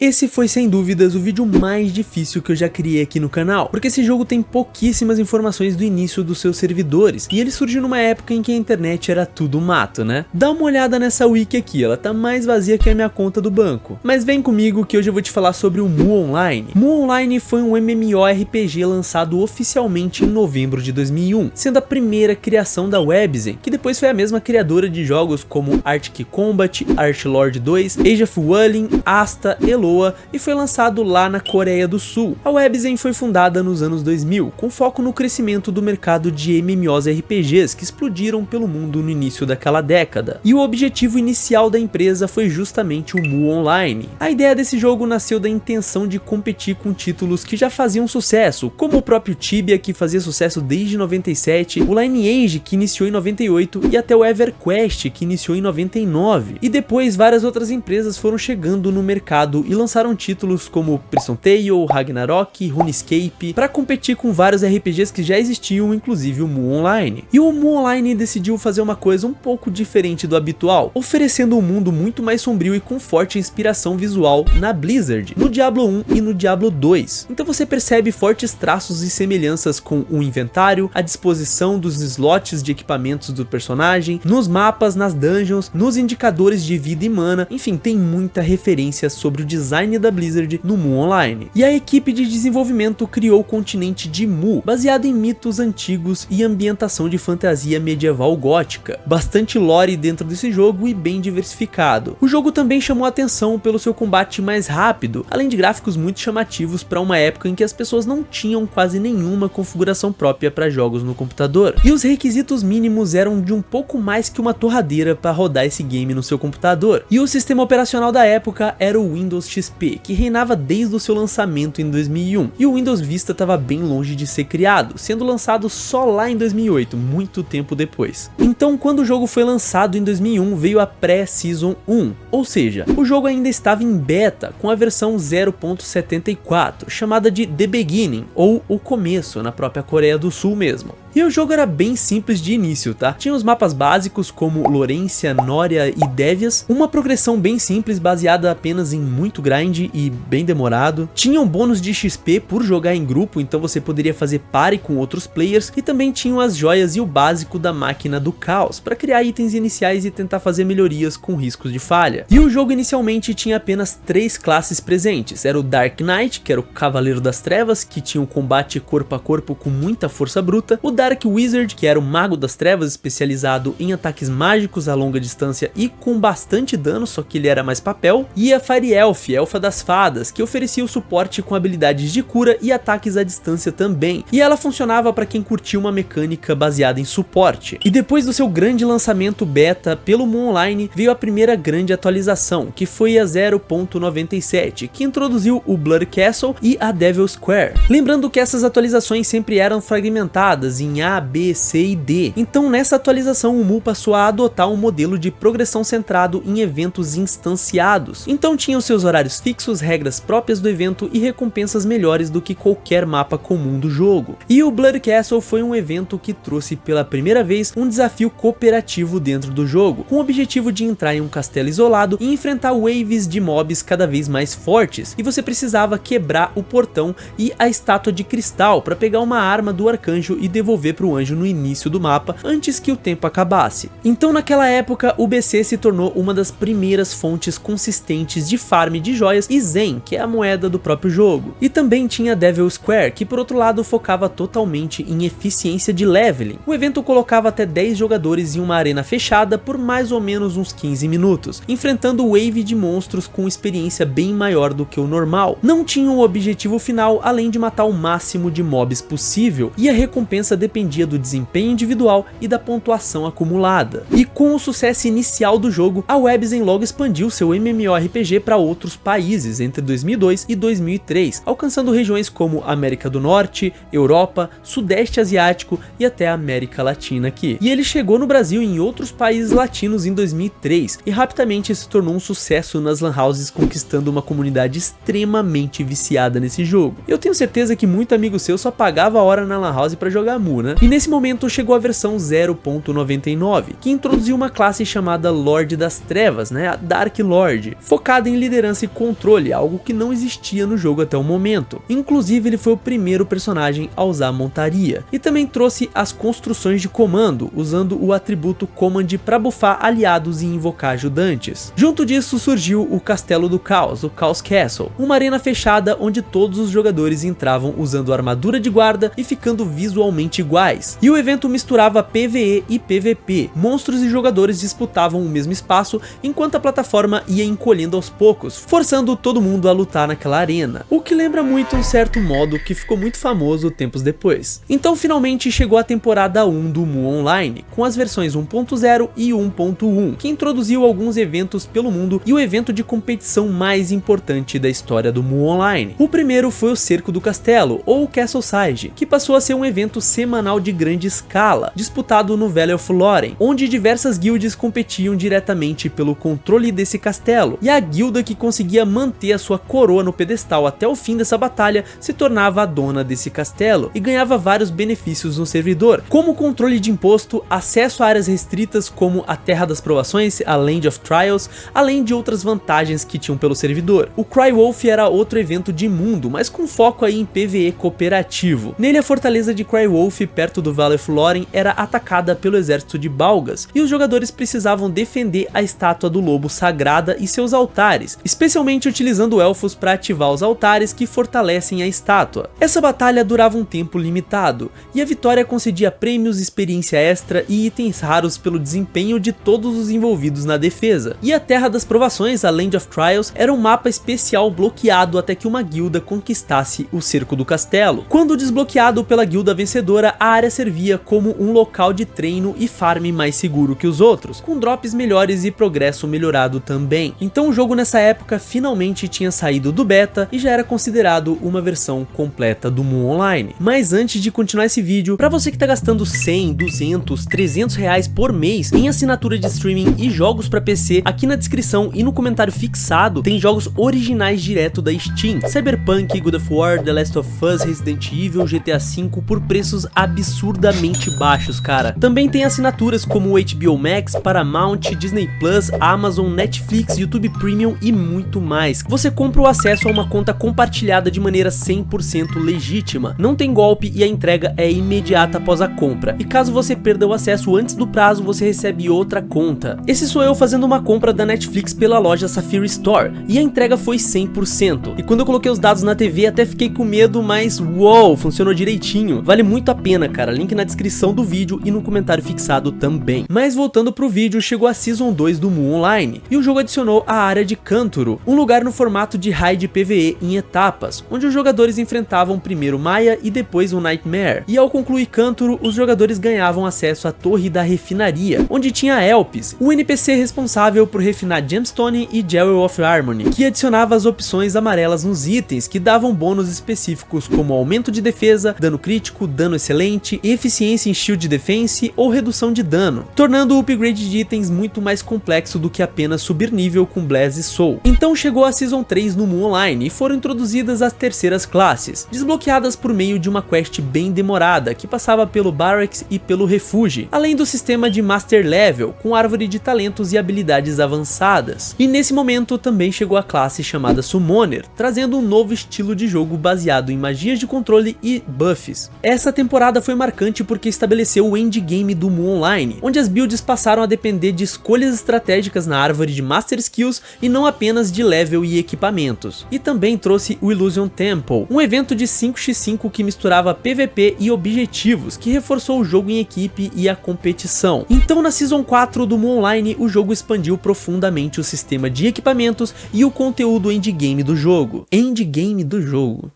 Esse foi sem dúvidas o vídeo mais difícil que eu já criei aqui no canal, porque esse jogo tem pouquíssimas informações do início dos seus servidores, e ele surgiu numa época em que a internet era tudo mato, né? Dá uma olhada nessa wiki aqui, ela tá mais vazia que a minha conta do banco. Mas vem comigo que hoje eu vou te falar sobre o Mu Online. Mu Online foi um MMORPG lançado oficialmente em novembro de 2001, sendo a primeira criação da Webzen, que depois foi a mesma criadora de jogos como Arctic Combat, Archlord 2, Age of Wulin, Asta, Elo, e foi lançado lá na Coreia do Sul. A Webzen foi fundada nos anos 2000, com foco no crescimento do mercado de MMORPGs que explodiram pelo mundo no início daquela década. E o objetivo inicial da empresa foi justamente o Mu Online. A ideia desse jogo nasceu da intenção de competir com títulos que já faziam sucesso, como o próprio Tibia, que fazia sucesso desde 97, o Lineage, que iniciou em 98, e até o EverQuest, que iniciou em 99. E depois várias outras empresas foram chegando no mercado e lançaram títulos como Prison Tale, Ragnarok, RuneScape, para competir com vários RPGs que já existiam, inclusive o Mu Online. E o Mu Online decidiu fazer uma coisa um pouco diferente do habitual, oferecendo um mundo muito mais sombrio e com forte inspiração visual na Blizzard, no Diablo 1 e no Diablo 2. Então você percebe fortes traços e semelhanças com o inventário, a disposição dos slots de equipamentos do personagem, nos mapas, nas dungeons, nos indicadores de vida e mana, enfim, tem muita referência sobre o design da Blizzard no Mu Online. E a equipe de desenvolvimento criou o continente de Mu, baseado em mitos antigos e ambientação de fantasia medieval gótica. Bastante lore dentro desse jogo e bem diversificado. O jogo também chamou a atenção pelo seu combate mais rápido, além de gráficos muito chamativos para uma época em que as pessoas não tinham quase nenhuma configuração própria para jogos no computador. E os requisitos mínimos eram de um pouco mais que uma torradeira para rodar esse game no seu computador. E o sistema operacional da época era o Windows XP, que reinava desde o seu lançamento em 2001, e o Windows Vista estava bem longe de ser criado, sendo lançado só lá em 2008, muito tempo depois. Então, quando o jogo foi lançado em 2001, veio a pré-season 1, ou seja, o jogo ainda estava em beta, com a versão 0.74, chamada de The Beginning, ou o começo, na própria Coreia do Sul mesmo. E o jogo era bem simples de início, tá? Tinha os mapas básicos como Lorência, Noria e Dévias, uma progressão bem simples baseada apenas em muito grind e bem demorado. Tinha um bônus de XP por jogar em grupo, então você poderia fazer party com outros players, e também tinham as joias e o básico da máquina do caos, para criar itens iniciais e tentar fazer melhorias com riscos de falha. E o jogo inicialmente tinha apenas 3 classes presentes, era o Dark Knight, que era o Cavaleiro das Trevas, que tinha um combate corpo a corpo com muita força bruta, o Dark Wizard, que era o Mago das Trevas, especializado em ataques mágicos a longa distância e com bastante dano, só que ele era mais papel, e a Fire Elf, Elfa das Fadas, que oferecia o suporte com habilidades de cura e ataques à distância também, e ela funcionava para quem curtia uma mecânica baseada em suporte. E depois do seu grande lançamento beta pelo Mu Online, veio a primeira grande atualização, que foi a 0.97, que introduziu o Blood Castle e a Devil Square. Lembrando que essas atualizações sempre eram fragmentadas em A, B, C e D. Então nessa atualização o Mu passou a adotar um modelo de progressão centrado em eventos instanciados. Então tinham seus horários fixos, regras próprias do evento e recompensas melhores do que qualquer mapa comum do jogo. E o Blood Castle foi um evento que trouxe pela primeira vez um desafio cooperativo dentro do jogo, com o objetivo de entrar em um castelo isolado e enfrentar waves de mobs cada vez mais fortes, e você precisava quebrar o portão e a estátua de cristal para pegar uma arma do arcanjo e devolver para o anjo no início do mapa, antes que o tempo acabasse. Então naquela época o BC se tornou uma das primeiras fontes consistentes de farm de joias e Zen, que é a moeda do próprio jogo. E também tinha Devil Square, que por outro lado focava totalmente em eficiência de leveling. O evento colocava até 10 jogadores em uma arena fechada por mais ou menos uns 15 minutos, enfrentando wave de monstros com experiência bem maior do que o normal. Não tinha um objetivo final além de matar o máximo de mobs possível, e a recompensa dependia do desempenho individual e da pontuação acumulada. E com o sucesso inicial do jogo, a Webzen logo expandiu seu MMORPG para outros países entre 2002 e 2003, alcançando regiões como América do Norte, Europa, Sudeste Asiático e até a América Latina aqui. E ele chegou no Brasil e em outros países latinos em 2003 e rapidamente se tornou um sucesso nas lan houses, conquistando uma comunidade extremamente viciada nesse jogo. Eu tenho certeza que muito amigo seu só pagava a hora na lan house para jogar Mu, jogo, né? E nesse momento chegou a versão 0.99, que introduziu uma classe chamada Lorde das Trevas, né? A Dark Lord, focada em liderança e controle, algo que não existia no jogo até o momento. Inclusive, ele foi o primeiro personagem a usar a montaria. E também trouxe as construções de comando, usando o atributo Command para buffar aliados e invocar ajudantes. Junto disso surgiu o Castelo do Caos, o Chaos Castle, uma arena fechada onde todos os jogadores entravam usando armadura de guarda e ficando visualmente iguais. E o evento misturava PvE e PvP, monstros e jogadores disputavam o mesmo espaço enquanto a plataforma ia encolhendo aos poucos, forçando todo mundo a lutar naquela arena, o que lembra muito um certo modo que ficou muito famoso tempos depois. Então finalmente chegou a temporada 1 do Mu Online, com as versões 1.0 e 1.1, que introduziu alguns eventos pelo mundo e o evento de competição mais importante da história do Mu Online. O primeiro foi o Cerco do Castelo, ou Castle Siege, que passou a ser um evento semanal de grande escala, disputado no Valley of Lorien, onde diversas guildas competiam diretamente pelo controle desse castelo, e a guilda que conseguia manter a sua coroa no pedestal até o fim dessa batalha se tornava a dona desse castelo e ganhava vários benefícios no servidor, como controle de imposto, acesso a áreas restritas como a Terra das Provações, a Land of Trials, além de outras vantagens que tinham pelo servidor. O Crywolf era outro evento de mundo, mas com foco aí em PvE cooperativo. Nele a fortaleza de Crywolf, perto do Valley of Lorien, era atacada pelo exército de Balgas, e os jogadores precisavam defender a estátua do lobo sagrada e seus altares, especialmente utilizando elfos para ativar os altares que fortalecem a estátua. Essa batalha durava um tempo limitado, e a vitória concedia prêmios, experiência extra e itens raros pelo desempenho de todos os envolvidos na defesa. E a Terra das Provações, a Land of Trials, era um mapa especial bloqueado até que uma guilda conquistasse o Cerco do Castelo. Quando desbloqueado pela guilda vencedora, a área servia como um local de treino e farm mais seguro que os outros, com drops melhores e progresso melhorado também. Então o jogo nessa época finalmente tinha saído do beta e já era considerado uma versão completa do Mu Online. Mas antes de continuar esse vídeo, para você que tá gastando 100, 200, 300 reais por mês em assinatura de streaming e jogos para PC, aqui na descrição e no comentário fixado tem jogos originais direto da Steam: Cyberpunk, God of War, The Last of Us, Resident Evil, GTA V por preços absurdamente baixos, cara. Também tem assinaturas como o HBO Max, Paramount, Disney Plus, Amazon, Netflix, YouTube Premium e muito mais. Você compra o acesso a uma conta compartilhada de maneira 100% legítima, não tem golpe e a entrega é imediata após a compra. E caso você perda o acesso antes do prazo, você recebe outra conta. Esse sou eu fazendo uma compra da Netflix pela loja Sapphire Store, e a entrega foi 100%. E quando eu coloquei os dados na TV até fiquei com medo, mas uou, funcionou direitinho. Vale muito a pena, cara. Link na descrição do vídeo e no comentário fixado também. Mas voltando pro vídeo, chegou a Season 2 do Mu Online, e o jogo adicionou a área de Kanturo, um lugar no formato de raid PvE em etapas, onde os jogadores enfrentavam primeiro Maia e depois o Nightmare. E ao concluir Kanturo, os jogadores ganhavam acesso à Torre da Refinaria, onde tinha Elpis, o NPC responsável por refinar Gemstone e Jewel of Harmony, que adicionava as opções amarelas nos itens, que davam bônus específicos como aumento de defesa, dano crítico, dano excelente, eficiência em shield defense ou redução de dano, tornando o upgrade de itens muito mais complexo do que apenas subir nível com Blaze Soul. Então chegou a Season 3 no Mu Online e foram introduzidas as terceiras classes, desbloqueadas por meio de uma quest bem demorada que passava pelo Barracks e pelo Refuge, além do sistema de Master Level, com árvore de talentos e habilidades avançadas. E nesse momento também chegou a classe chamada Summoner, trazendo um novo estilo de jogo baseado em magias de controle e buffs. Essa temporada foi marcante porque estabeleceu o endgame do Mu Online, onde as builds passaram a depender de escolhas estratégicas na árvore de Master Skills e não apenas de level e equipamentos. E também trouxe o Illusion Temple, um evento de 5x5 que misturava PVP e objetivos, que reforçou o jogo em equipe e a competição. Então na Season 4 do Mu Online, o jogo expandiu profundamente o sistema de equipamentos e o conteúdo endgame do jogo. Endgame do jogo.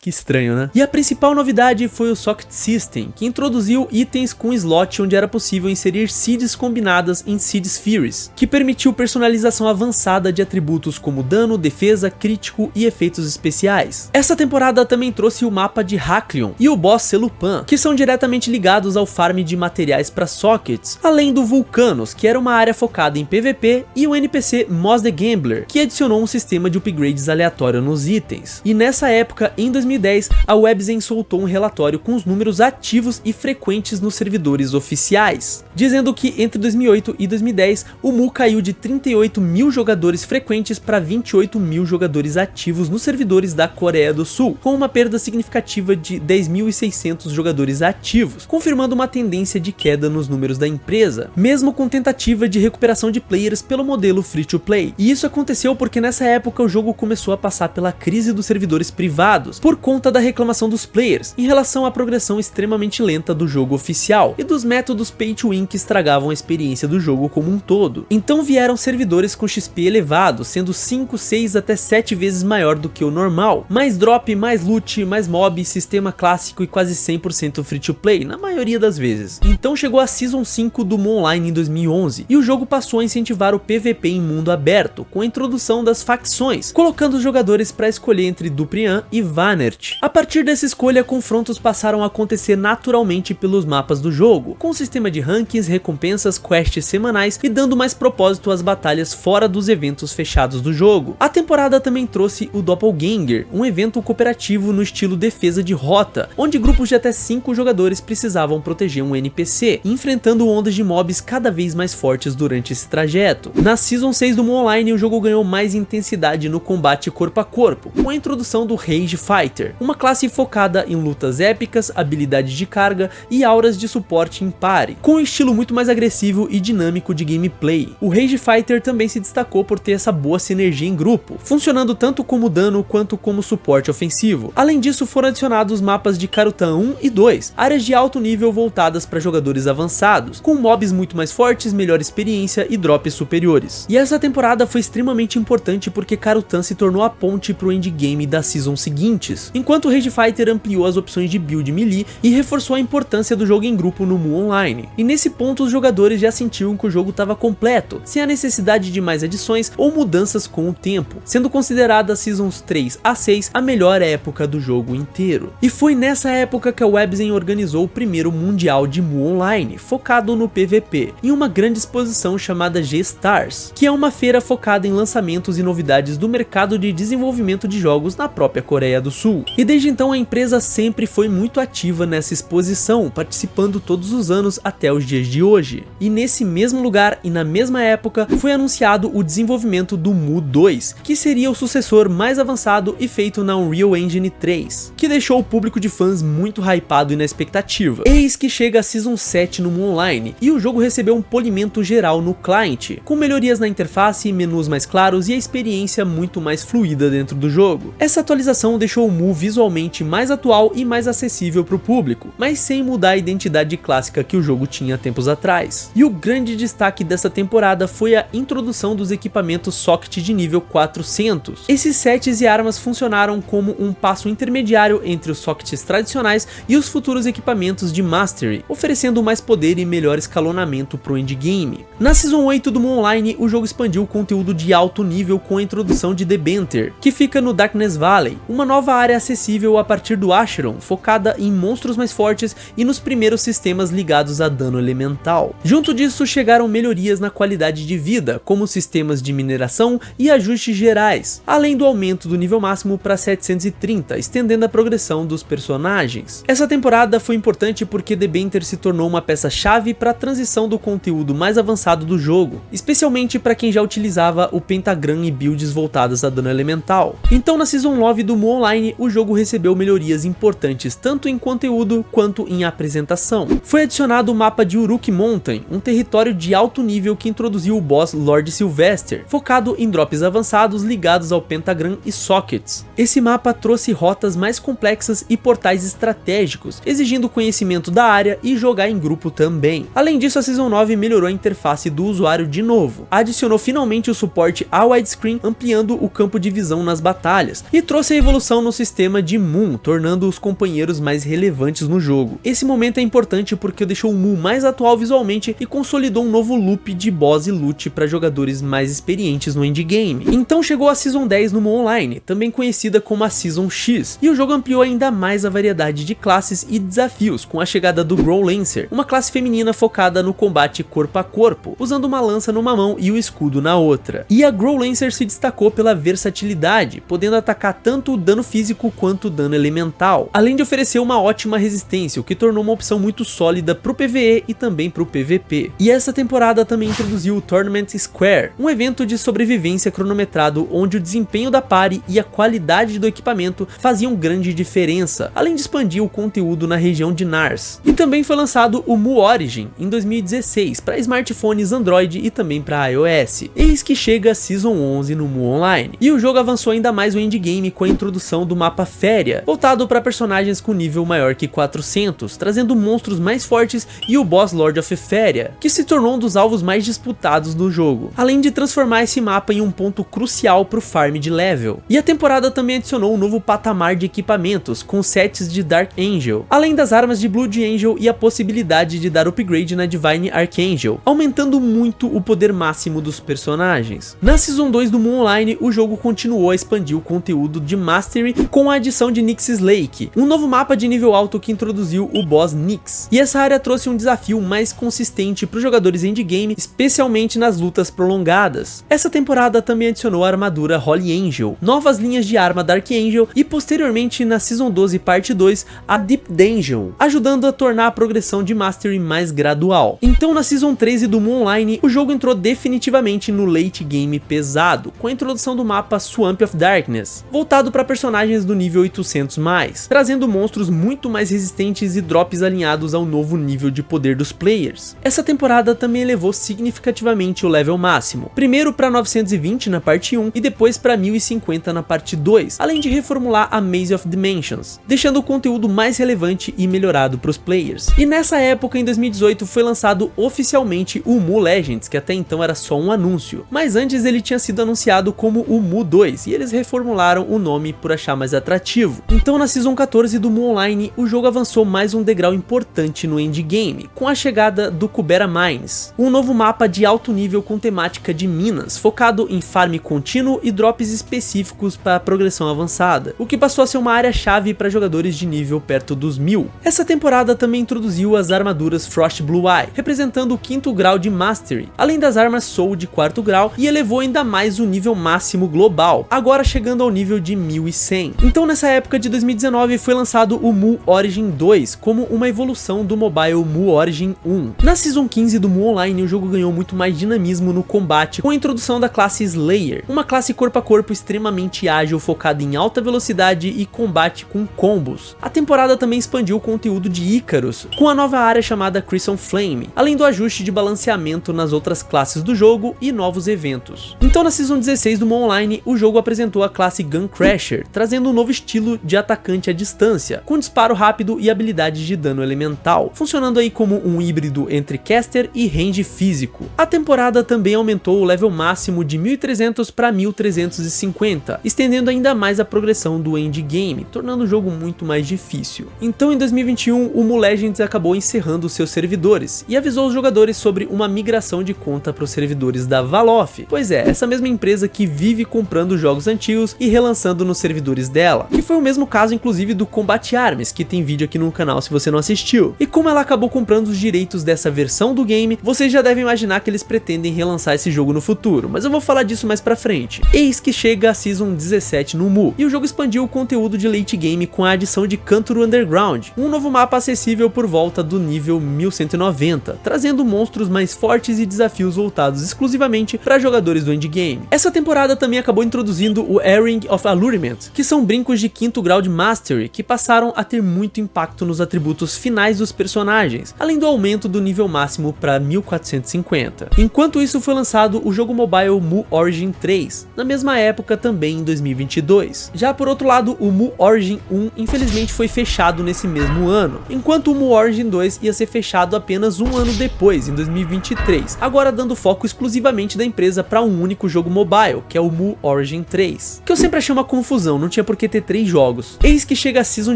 Que estranho, né? E a principal novidade foi o Socket System, que introduziu itens com slot onde era possível inserir seeds combinadas em Seed Spheres, que permitiu personalização avançada de atributos como dano, defesa, crítico e efeitos especiais. Essa temporada também trouxe o mapa de Hakleon e o boss Selupan, que são diretamente ligados ao farm de materiais para sockets, além do Vulcanos, que era uma área focada em PVP, e o NPC Moz the Gambler, que adicionou um sistema de upgrades aleatório nos itens. E nessa época, em 2019, 2010, a Webzen soltou um relatório com os números ativos e frequentes nos servidores oficiais, dizendo que entre 2008 e 2010, o Mu caiu de 38 mil jogadores frequentes para 28 mil jogadores ativos nos servidores da Coreia do Sul, com uma perda significativa de 10.600 jogadores ativos, confirmando uma tendência de queda nos números da empresa, mesmo com tentativa de recuperação de players pelo modelo free-to-play. E isso aconteceu porque nessa época o jogo começou a passar pela crise dos servidores privados, por conta da reclamação dos players em relação à progressão extremamente lenta do jogo oficial e dos métodos pay-to-win que estragavam a experiência do jogo como um todo. Então vieram servidores com XP elevado, sendo 5, 6 até 7 vezes maior do que o normal, mais drop, mais loot, mais mob, sistema clássico e quase 100% free-to-play na maioria das vezes. Então chegou a Season 5 do Mu Online em 2011 e o jogo passou a incentivar o PVP em mundo aberto, com a introdução das facções, colocando os jogadores para escolher entre Duprian e Vanert. A partir dessa escolha, confrontos passaram a acontecer naturalmente pelos mapas do jogo, com um sistema de rankings, recompensas, quests semanais e dando mais propósito às batalhas fora dos eventos fechados do jogo. A temporada também trouxe o Doppelganger, um evento cooperativo no estilo defesa de rota, onde grupos de até 5 jogadores precisavam proteger um NPC, enfrentando ondas de mobs cada vez mais fortes durante esse trajeto. Na Season 6 do Mu Online, o jogo ganhou mais intensidade no combate corpo a corpo, com a introdução do Rage Fighter, uma classe focada em lutas épicas, habilidades de carga e auras de suporte em pare, com um estilo muito mais agressivo e dinâmico de gameplay. O Rage Fighter também se destacou por ter essa boa sinergia em grupo, funcionando tanto como dano quanto como suporte ofensivo. Além disso, foram adicionados mapas de Karutan 1 e 2, áreas de alto nível voltadas para jogadores avançados, com mobs muito mais fortes, melhor experiência e drops superiores. E essa temporada foi extremamente importante porque Karutan se tornou a ponte para o endgame das seasons seguintes, enquanto o Rage Fighter ampliou as opções de build melee e reforçou a importância do jogo em grupo no Mu Online. E nesse ponto os jogadores já sentiam que o jogo estava completo, sem a necessidade de mais adições ou mudanças com o tempo, sendo considerada as Seasons 3 a 6 a melhor época do jogo inteiro. E foi nessa época que a Webzen organizou o primeiro Mundial de Mu Online, focado no PVP, em uma grande exposição chamada G-Stars, que é uma feira focada em lançamentos e novidades do mercado de desenvolvimento de jogos na própria Coreia do Sul. E desde então a empresa sempre foi muito ativa nessa exposição, participando todos os anos até os dias de hoje. E nesse mesmo lugar e na mesma época foi anunciado o desenvolvimento do Mu 2, que seria o sucessor mais avançado e feito na Unreal Engine 3, que deixou o público de fãs muito hypado e na expectativa. Eis que chega a Season 7 no Mu Online e o jogo recebeu um polimento geral no client, com melhorias na interface, menus mais claros e a experiência muito mais fluida dentro do jogo. Essa atualização deixou o Mu visualmente mais atual e mais acessível para o público, mas sem mudar a identidade clássica que o jogo tinha tempos atrás. E o grande destaque dessa temporada foi a introdução dos equipamentos Socket de nível 400. Esses sets e armas funcionaram como um passo intermediário entre os sockets tradicionais e os futuros equipamentos de Mastery, oferecendo mais poder e melhor escalonamento para o endgame. Na Season 8 do Mu Online, o jogo expandiu o conteúdo de alto nível com a introdução de The Banter, que fica no Darkness Valley, uma nova área acessível a partir do Acheron, focada em monstros mais fortes e nos primeiros sistemas ligados a dano elemental. Junto disso, chegaram melhorias na qualidade de vida, como sistemas de mineração e ajustes gerais, além do aumento do nível máximo para 730, estendendo a progressão dos personagens. Essa temporada foi importante porque The Banter se tornou uma peça-chave para a transição do conteúdo mais avançado do jogo, especialmente para quem já utilizava o Pentagram e builds voltadas a dano elemental. Então na Season 9 do Mu Online, o jogo recebeu melhorias importantes tanto em conteúdo quanto em apresentação. Foi adicionado o mapa de Uruk Mountain, um território de alto nível que introduziu o boss Lord Sylvester, focado em drops avançados ligados ao Pentagram e Sockets. Esse mapa trouxe rotas mais complexas e portais estratégicos, exigindo conhecimento da área e jogar em grupo também. Além disso, a Season 9 melhorou a interface do usuário de novo, adicionou finalmente o suporte a widescreen, ampliando o campo de visão nas batalhas, e trouxe a evolução no sistema de Moon, tornando os companheiros mais relevantes no jogo. Esse momento é importante porque deixou o Mu mais atual visualmente e consolidou um novo loop de boss e loot para jogadores mais experientes no endgame. Então chegou a Season 10 no Mu Online, também conhecida como a Season X, e o jogo ampliou ainda mais a variedade de classes e desafios com a chegada do Growlancer, uma classe feminina focada no combate corpo a corpo, usando uma lança numa mão e o escudo na outra. E a Growlancer se destacou pela versatilidade, podendo atacar tanto o dano físico físico quanto dano elemental, além de oferecer uma ótima resistência, o que tornou uma opção muito sólida pro PvE e também pro PvP. E essa temporada também introduziu o Tournament Square, um evento de sobrevivência cronometrado onde o desempenho da party e a qualidade do equipamento faziam grande diferença, além de expandir o conteúdo na região de Nars. E também foi lançado o Mu Origin em 2016 para smartphones Android e também para iOS. Eis que chega a Season 11 no Mu Online. E o jogo avançou ainda mais o endgame com a introdução do mapa Féria, voltado para personagens com nível maior que 400, trazendo monstros mais fortes e o boss Lord of Féria, que se tornou um dos alvos mais disputados do jogo, além de transformar esse mapa em um ponto crucial para o farm de level. E a temporada também adicionou um novo patamar de equipamentos, com sets de Dark Angel, além das armas de Blood Angel e a possibilidade de dar upgrade na Divine Archangel, aumentando muito o poder máximo dos personagens. Na Season 2 do Mu Online, o jogo continuou a expandir o conteúdo de Mastery com a adição de Nyx's Lake, um novo mapa de nível alto que introduziu o boss Nyx. E essa área trouxe um desafio mais consistente para os jogadores endgame, especialmente nas lutas prolongadas. Essa temporada também adicionou a armadura Holy Angel, novas linhas de arma Dark Angel e posteriormente na Season 12 Parte 2 a Deep Dungeon, ajudando a tornar a progressão de Mastery mais gradual. Então na Season 13 do Mu Online, o jogo entrou definitivamente no late game pesado, com a introdução do mapa Swamp of Darkness, voltado para personagens do nível 800+, trazendo monstros muito mais resistentes e drops alinhados ao novo nível de poder dos players. Essa temporada também elevou significativamente o level máximo, primeiro para 920 na parte 1 e depois para 1050 na parte 2, além de reformular a Maze of Dimensions, deixando o conteúdo mais relevante e melhorado para os players. E nessa época, em 2018, foi lançado oficialmente o Mu Legends, que até então era só um anúncio, mas antes ele tinha sido anunciado como o Mu 2, e eles reformularam o nome por achar mais atrativo. Então na Season 14 do Mu Online, o jogo avançou mais um degrau importante no endgame, com a chegada do Kubera Mines, um novo mapa de alto nível com temática de minas, focado em farm contínuo e drops específicos para progressão avançada, o que passou a ser uma área-chave para jogadores de nível perto dos 1000. Essa temporada também introduziu as armaduras Frost Blue Eye, representando o 5º grau de Mastery, além das armas Soul de 4º grau, e elevou ainda mais o nível máximo global, agora chegando ao nível de 1100. Então nessa época de 2019 foi lançado o Mu Origin 2 como uma evolução do mobile Mu Origin 1. Na Season 15 do Mu Online, o jogo ganhou muito mais dinamismo no combate com a introdução da classe Slayer, uma classe corpo a corpo extremamente ágil focada em alta velocidade e combate com combos. A temporada também expandiu o conteúdo de Icarus com a nova área chamada Crimson Flame, além do ajuste de balanceamento nas outras classes do jogo e novos eventos. Então na Season 16 do Mu Online, o jogo apresentou a classe Gun Crasher, trazendo um novo estilo de atacante à distância, com disparo rápido e habilidades de dano elemental, funcionando aí como um híbrido entre caster e range físico. A temporada também aumentou o level máximo de 1300 para 1350, estendendo ainda mais a progressão do endgame, tornando o jogo muito mais difícil. Então em 2021, o Mu Legends acabou encerrando seus servidores e avisou os jogadores sobre uma migração de conta para os servidores da Valof, pois é, essa mesma empresa que vive comprando jogos antigos e relançando nos servidores dela, que foi o mesmo caso inclusive do Combat Arms, que tem vídeo aqui no canal se você não assistiu. E como ela acabou comprando os direitos dessa versão do game, vocês já devem imaginar que eles pretendem relançar esse jogo no futuro, mas eu vou falar disso mais pra frente. Eis que chega a Season 17 no Mu, e o jogo expandiu o conteúdo de late game com a adição de Kanturo Underground, um novo mapa acessível por volta do nível 1190, trazendo monstros mais fortes e desafios voltados exclusivamente para jogadores do endgame. Essa temporada também acabou introduzindo o Earring of Allurement, que são brincos de 5º grau de Mastery, que passaram a ter muito impacto nos atributos finais dos personagens, além do aumento do nível máximo para 1450. Enquanto isso, foi lançado o jogo mobile Mu Origin 3, na mesma época também em 2022. Já por outro lado, o Mu Origin 1 infelizmente foi fechado nesse mesmo ano, enquanto o Mu Origin 2 ia ser fechado apenas um ano depois, em 2023, agora dando foco exclusivamente da empresa para um único jogo mobile, que é o Mu Origin 3, que eu sempre achei uma confusão, não tinha por que ter 3 jogos. Eis que chega a Season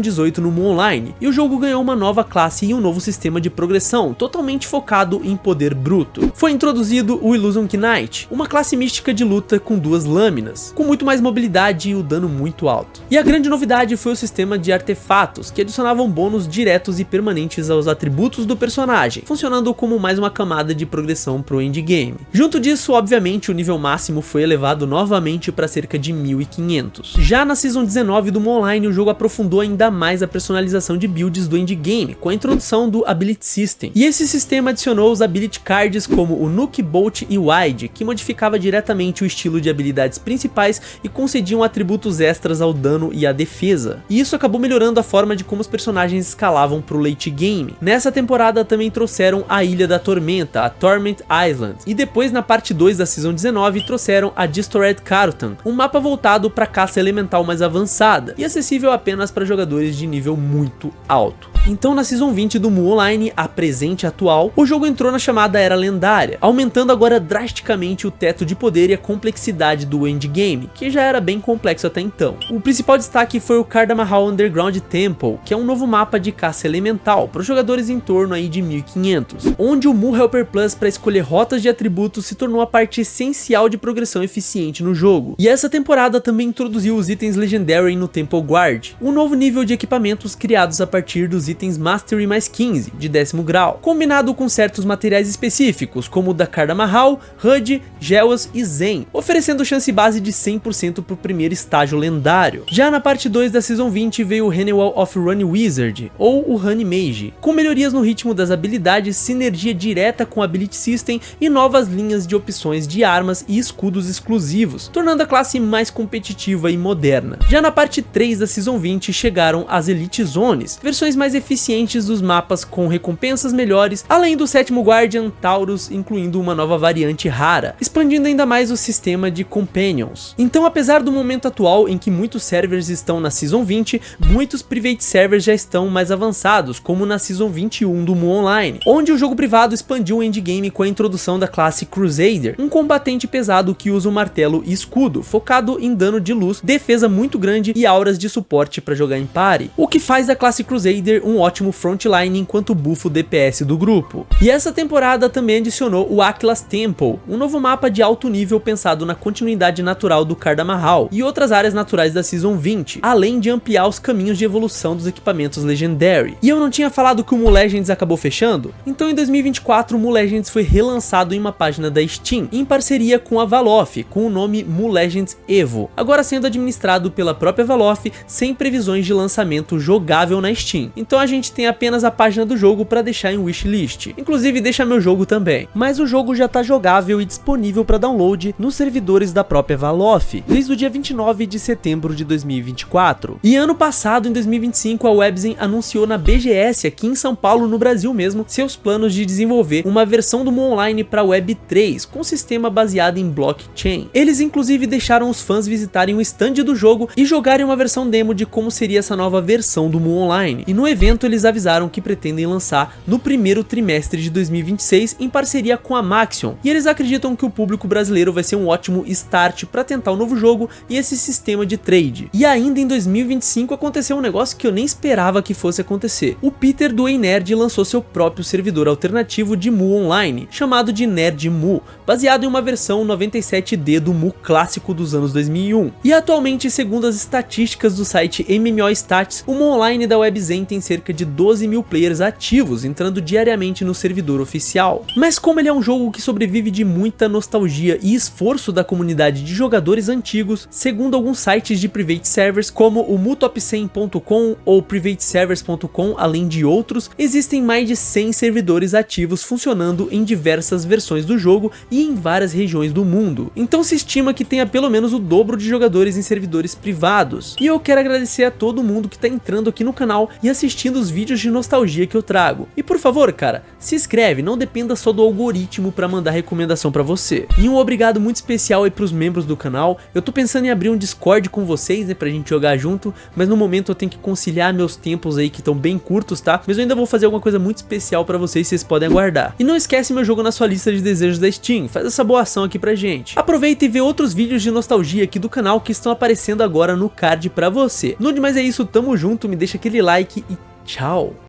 18 no Mu Online, e o jogo ganhou uma nova classe e um novo sistema de progressão, totalmente focado em poder bruto. Foi introduzido o Illusion Knight, uma classe mística de luta com 2 lâminas, com muito mais mobilidade e o dano muito alto. E a grande novidade foi o sistema de artefatos, que adicionavam bônus diretos e permanentes aos atributos do personagem, funcionando como mais uma camada de progressão pro endgame. Junto disso, obviamente, o nível máximo foi elevado novamente para cerca de 1500. Já na Season 19 do Mu Online, o jogo aprofundou ainda mais a personalização de builds do endgame, com a introdução do Ability System. E esse sistema adicionou os Ability Cards como o Nuke, Bolt e Wide, que modificava diretamente o estilo de habilidades principais e concediam atributos extras ao dano e à defesa. E isso acabou melhorando a forma de como os personagens escalavam pro late game. Nessa temporada também trouxeram a Ilha da Tormenta, a Torment Island, e depois na parte 2 da Season 19 trouxeram a Distorted Karutan, um mapa voltado para caça elemental mais avançada e acessível apenas para jogadores de nível muito alto. Então na Season 20 do Mu Online, a presente atual, o jogo entrou na chamada Era Lendária, aumentando agora drasticamente o teto de poder e a complexidade do endgame, que já era bem complexo até então. O principal destaque foi o Kardamahal Underground Temple, que é um novo mapa de caça elemental para os jogadores em torno aí de 1500, onde o Mu Helper Plus para escolher rotas de atributos se tornou a parte essencial de progressão eficiente no jogo. E essa temporada também introduziu os itens Legendary no Temple Guard, um novo nível de equipamentos criados a partir dos itens Mastery mais 15, de 10º grau, combinado com certos materiais específicos, como o da Kardamahal, HUD, Gewas e Zen, oferecendo chance base de 100% para o primeiro estágio lendário. Já na parte 2 da Season 20 veio o Hannibal of Run Wizard, ou o Honey Mage, com melhorias no ritmo das habilidades, sinergia direta com o Ability System e novas linhas de opções de armas e escudos exclusivos, tornando a classe mais competitiva e moderna. Já na parte 3 da Season 20 chegaram as Elite Zones, versões mais eficientes dos mapas com recompensas melhores, além do 7º Guardian, Taurus, incluindo uma nova variante rara, expandindo ainda mais o sistema de Companions. Então, apesar do momento atual em que muitos servers estão na Season 20, muitos Private Servers já estão mais avançados, como na Season 21 do Mu Online, onde o jogo privado expandiu o endgame com a introdução da classe Crusader, um combatente pesado que usa o martelo e escudo, focado em dano de luz, defesa muito grande e auras de suporte para jogar em party, o que faz da classe Crusader um ótimo frontline enquanto buffa o DPS do grupo. E essa temporada também adicionou o Akilas Temple, um novo mapa de alto nível pensado na continuidade natural do Kardamahal e outras áreas naturais da Season 20, além de ampliar os caminhos de evolução dos equipamentos Legendary. E eu não tinha falado que o Mu Legends acabou fechando? Então em 2024 o Mu Legends foi relançado em uma página da Steam, em parceria com a Valve, com o nome Mu Legends Evo, agora sendo administrado pela própria Valve, sem previsões de lançamento jogável na Steam. Então a gente tem apenas a página do jogo para deixar em wishlist, inclusive deixa meu jogo também. Mas o jogo já tá jogável e disponível para download nos servidores da própria Valve, desde o dia 29 de setembro de 2024. E ano passado, em 2025, a Webzen anunciou na BGS, aqui em São Paulo, no Brasil mesmo, seus planos de desenvolver uma versão do Mu Online para Web3, com sistema baseado em blockchain. Eles inclusive deixaram os fãs visitarem o stand do jogo e jogarem uma versão demo de como seria essa nova versão do Mu Online. E no evento eles avisaram que pretendem lançar no primeiro trimestre de 2026 em parceria com a Maxion, e eles acreditam que o público brasileiro vai ser um ótimo start para tentar o novo jogo e esse sistema de trade. E ainda em 2025 aconteceu um negócio que eu nem esperava que fosse acontecer. O Peter do Ei Nerd lançou seu próprio servidor alternativo de Mu Online, chamado de Nerd Mu, baseado em uma versão 97D do Mu clássico dos anos 2001. E atualmente, segundo as estatísticas do site MMO Stats, o Mu Online da Webzen tem cerca de 12 mil players ativos entrando diariamente no servidor oficial. Mas como ele é um jogo que sobrevive de muita nostalgia e esforço da comunidade de jogadores antigos, segundo alguns sites de private servers como o mutop100.com ou privateservers.com, além de outros, existem mais de 100 servidores ativos funcionando em diversas versões do jogo e em várias regiões do mundo. Então se estima que tenha pelo menos o dobro de jogadores em servidores privados. E eu quero agradecer a todo mundo que tá entrando aqui no canal e assistindo os vídeos de nostalgia que eu trago. E por favor, cara, se inscreve, não dependa só do algoritmo para mandar recomendação para você. E um obrigado muito especial aí pros membros do canal. Eu tô pensando em abrir um Discord com vocês, né, pra gente jogar junto, mas no momento eu tenho que conciliar meus tempos aí que estão bem curtos, tá? Mas eu ainda vou fazer alguma coisa muito especial pra vocês podem aguardar. E não esquece meu jogo na sua lista de desejos da Steam, faz essa boa ação aqui pra gente. Aproveita e vê outros vídeos de nostalgia aqui do canal que estão aparecendo agora no card pra você. No demais é isso, tamo junto, me deixa aquele like e tchau!